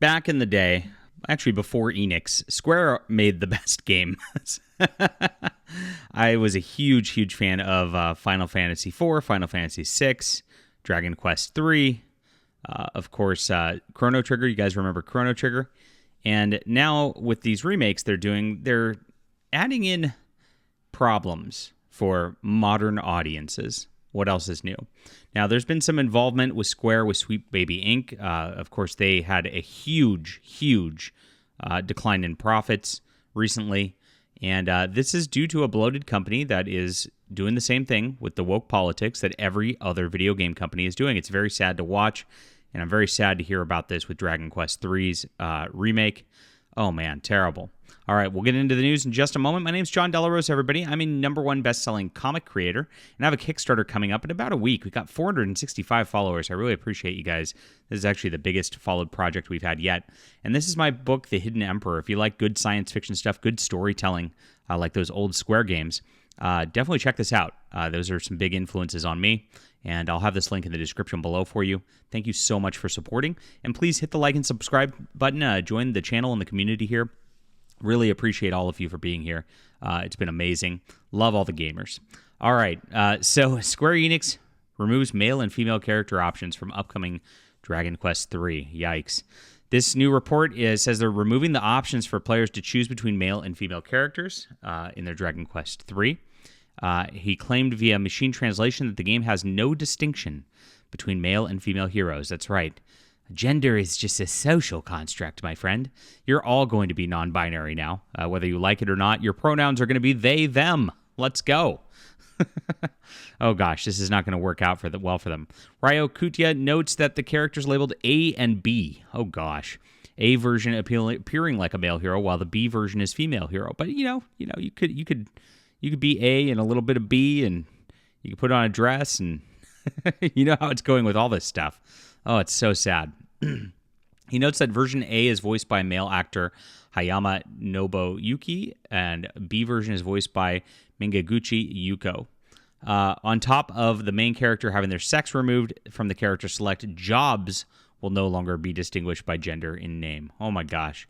back in the day, actually before Enix, Square made the best game. I was a huge fan of Final Fantasy IV, Final Fantasy VI, Dragon Quest III, of course, Chrono Trigger. You guys remember Chrono Trigger? And now with these remakes they're adding in problems for modern audiences. What else is new? Now, there's been some involvement with Square with Sweet Baby Inc. Of course, they had a huge decline in profits recently. And this is due to a bloated company that is doing the same thing with the woke politics that every other video game company is doing. It's very sad to watch, and I'm very sad to hear about this with Dragon Quest III's remake. Oh, man, terrible. All right, we'll get into the news in just a moment. My name's John Delarosa, everybody. I'm a #1 best-selling comic creator, and I have a Kickstarter coming up in about a week. We've got 465 followers. I really appreciate you guys. This is actually the biggest followed project we've had yet. And this is my book, The Hidden Emperor. If you like good science fiction stuff, good storytelling, like those old Square games, definitely check this out. Those are some big influences on me, and I'll have this link in the description below for you. Thank you so much for supporting, and please hit the like and subscribe button. Join the channel and the community here. Really appreciate all of you for being here. It's been amazing. Love all the gamers. All right, so Square Enix removes male and female character options from upcoming Dragon Quest III. Yikes. This new report says they're removing the options for players to choose between male and female characters in their Dragon Quest III. He claimed via machine translation that the game has no distinction between male and female heroes. That's right. Gender is just a social construct, my friend. You're all going to be non-binary now. Whether you like it or not, your pronouns are going to be they, them. Let's go. Oh gosh, this is not going to work out well for them. Ryo Kutia notes that the characters labeled A and B. Oh gosh. A version appearing like a male hero, while the B version is female hero. But you could be A and a little bit of B, and you could put on a dress, and you know how it's going with all this stuff. Oh, it's so sad. He notes that version A is voiced by male actor Hayama Nobuyuki, and B version is voiced by Mingaguchi Yuko. On top of the main character having their sex removed from the character select, jobs will no longer be distinguished by gender in name. Oh my gosh.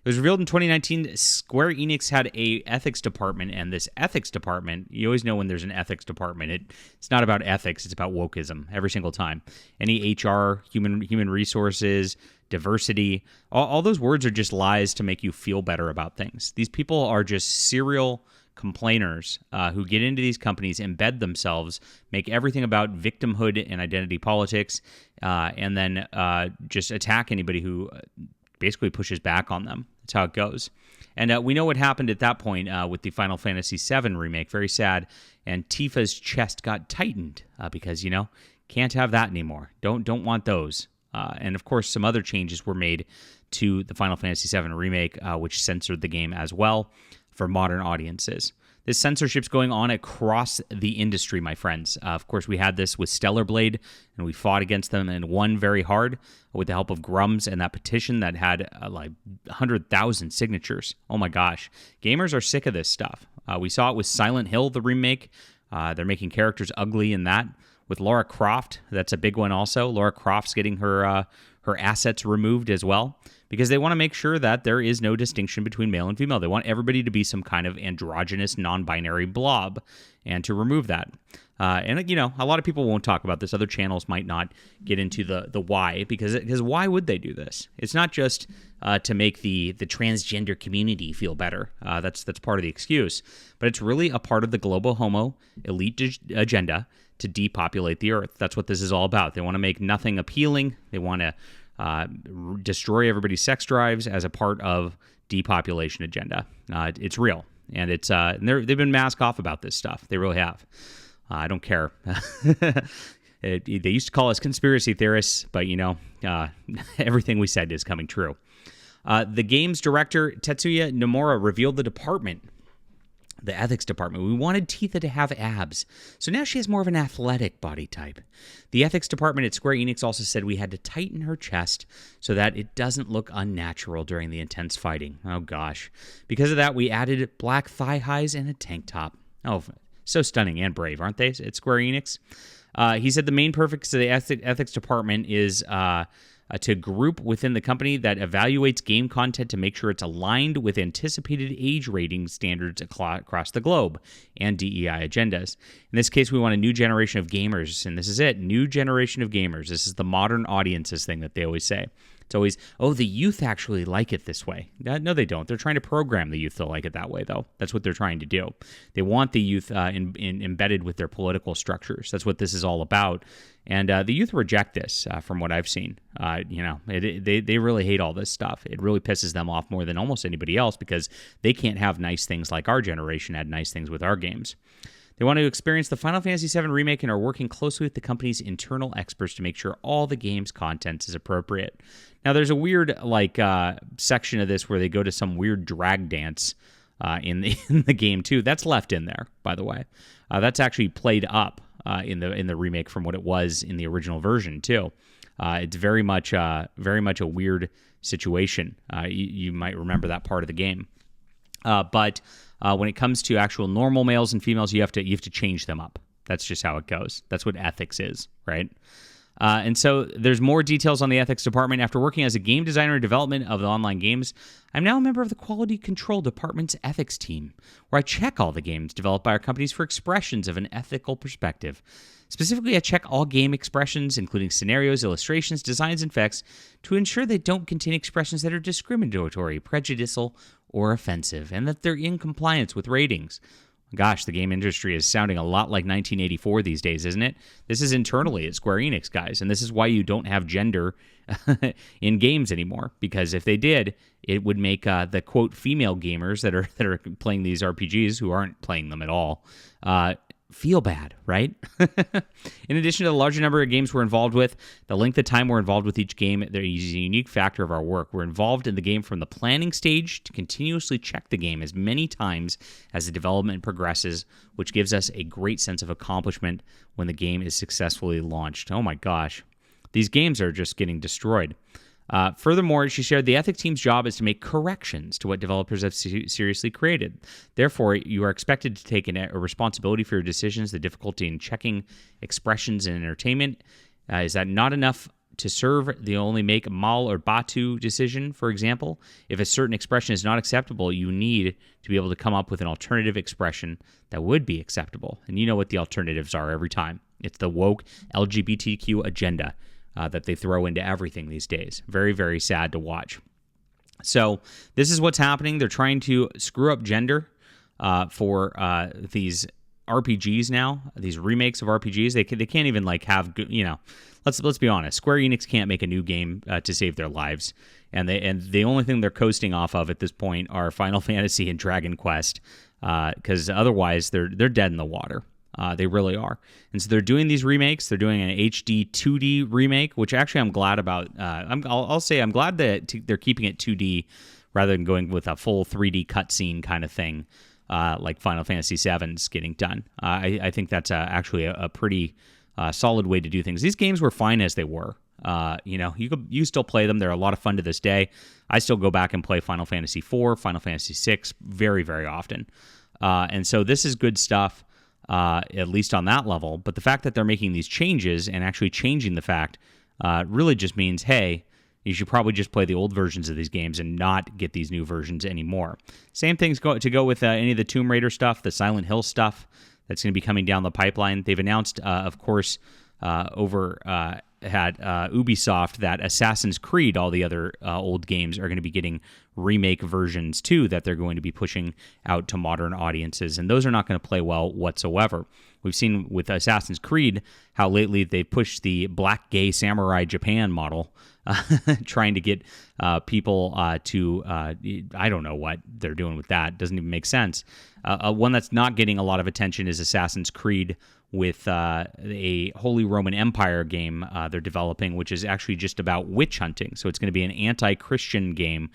It was revealed in 2019, Square Enix had a ethics department, and this ethics department, you always know when there's an ethics department, it's not about ethics, it's about wokeism every single time. Any HR, human resources, diversity, all those words are just lies to make you feel better about things. These people are just serial complainers who get into these companies, embed themselves, make everything about victimhood and identity politics, and then just attack anybody who basically pushes back on them. That's how it goes. And we know what happened at that point with the Final Fantasy VII remake. Very sad. And Tifa's chest got tightened because, can't have that anymore. Don't want those. And of course, some other changes were made to the Final Fantasy VII remake, which censored the game as well for modern audiences. This censorship's going on across the industry, my friends. Of course, we had this with Stellar Blade, and we fought against them and won very hard with the help of Grums and that petition that had like 100,000 signatures. Oh my gosh. Gamers are sick of this stuff. We saw it with Silent Hill, the remake. They're making characters ugly in that. With Lara Croft, that's a big one also. Lara Croft's getting her assets removed as well, because they want to make sure that there is no distinction between male and female. They want everybody to be some kind of androgynous, non-binary blob, and to remove that. And a lot of people won't talk about this. Other channels might not get into the why, because why would they do this? It's not just to make the transgender community feel better. That's part of the excuse, but it's really a part of the global homo elite agenda to depopulate the earth. That's what this is all about. They want to make nothing appealing. They want to destroy everybody's sex drives as a part of depopulation agenda. It's real, and they've been mask off about this stuff. They really have. I don't care. They used to call us conspiracy theorists, but everything we said is coming true. The game's director Tetsuya Nomura revealed the department. The ethics department. We wanted Tifa to have abs, so now she has more of an athletic body type. The ethics department at Square Enix also said we had to tighten her chest so that it doesn't look unnatural during the intense fighting. Oh gosh. Because of that, we added black thigh highs and a tank top. Oh, so stunning and brave, aren't they, at Square Enix? He said the main purpose of the ethics department is to group within the company that evaluates game content to make sure it's aligned with anticipated age rating standards across the globe and DEI agendas. In this case, we want a new generation of gamers, and this is it, new generation of gamers. This is the modern audiences thing that they always say. It's always, oh, the youth actually like it this way. No, they don't. They're trying to program the youth to like it that way, though. That's what they're trying to do. They want the youth embedded with their political structures. That's what this is all about. And the youth reject this, from what I've seen. They really hate all this stuff. It really pisses them off more than almost anybody else because they can't have nice things like our generation had nice things with our games. They want to experience the Final Fantasy VII Remake and are working closely with the company's internal experts to make sure all the game's content is appropriate. Now, there's a weird section of this where they go to some weird drag dance in the game too. That's left in there, by the way. That's actually played up in the remake from what it was in the original version too. It's very much a weird situation. You might remember that part of the game, but when it comes to actual normal males and females, you have to change them up. That's just how it goes. That's what ethics is, right? And so there's more details on the ethics department. After working as a game designer in development of the online games, I'm now a member of the quality control department's ethics team, where I check all the games developed by our companies for expressions of an ethical perspective. Specifically, I check all game expressions, including scenarios, illustrations, designs, and effects, to ensure they don't contain expressions that are discriminatory, prejudicial, or offensive, and that they're in compliance with ratings. Gosh, the game industry is sounding a lot like 1984 these days, isn't it? This is internally at Square Enix, guys, and this is why you don't have gender in games anymore, because if they did, it would make the, quote, female gamers that are playing these RPGs, who aren't playing them at all, feel bad, right? In addition to the larger number of games we're involved with, the length of time we're involved with each game, there is a unique factor of our work. We're involved in the game from the planning stage to continuously check the game as many times as the development progresses, which gives us a great sense of accomplishment when the game is successfully launched. Oh my gosh. These games are just getting destroyed. Furthermore, she shared the ethics team's job is to make corrections to what developers have seriously created. Therefore, you are expected to take a responsibility for your decisions. The difficulty in checking expressions in entertainment is that not enough to serve the only make mal or batu decision. For example, if a certain expression is not acceptable, you need to be able to come up with an alternative expression that would be acceptable. And you know what the alternatives are every time. It's the woke LGBTQ agenda. That they throw into everything these days. Very, very sad to watch. So this is what's happening. They're trying to screw up gender for these RPGs now, these remakes of RPGs. They can't even have, let's be honest. Square Enix can't make a new game to save their lives. And the only thing they're coasting off of at this point are Final Fantasy and Dragon Quest, because otherwise they're dead in the water. They really are. And so they're doing these remakes. They're doing an HD 2D remake, which actually I'm glad about. I'll say I'm glad that they're keeping it 2D rather than going with a full 3D cutscene kind of thing like Final Fantasy VII's getting done. I think that's actually a pretty solid way to do things. These games were fine as they were. You still play them. They're a lot of fun to this day. I still go back and play Final Fantasy IV, Final Fantasy VI very, very often. And so this is good stuff. At least on that level. But the fact that they're making these changes and actually changing the fact really just means, hey, you should probably just play the old versions of these games and not get these new versions anymore. Same things go with any of the Tomb Raider stuff, the Silent Hill stuff that's going to be coming down the pipeline. They've announced, of course, over at Ubisoft that Assassin's Creed, all the other old games, are going to be getting remake versions too that they're going to be pushing out to modern audiences, and those are not going to play well whatsoever. We've seen with Assassin's Creed how lately they pushed the black gay samurai Japan model, trying to get people to, I don't know what they're doing with that. Doesn't even make sense. One that's not getting a lot of attention is Assassin's Creed with a Holy Roman Empire game they're developing, which is actually just about witch hunting. So it's going to be an anti-Christian game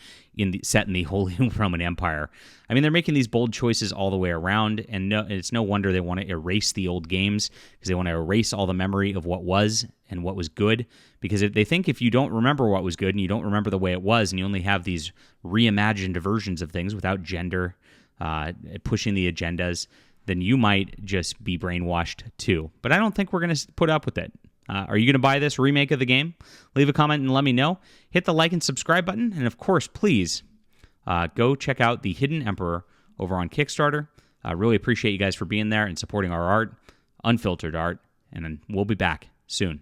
set in the Holy Roman Empire. I mean, they're making these bold choices all the way around, and it's no wonder they want to erase the old games, because they want to erase all the memory of what was and what was good, because they think if you don't remember what was good and you don't remember the way it was, and you only have these reimagined versions of things without gender, pushing the agendas, then you might just be brainwashed too. But I don't think we're going to put up with it. Are you going to buy this remake of the game? Leave a comment and let me know. Hit the like and subscribe button. And of course, please go check out The Hidden Emperor over on Kickstarter. I really appreciate you guys for being there and supporting our art, unfiltered art. And we'll be back soon.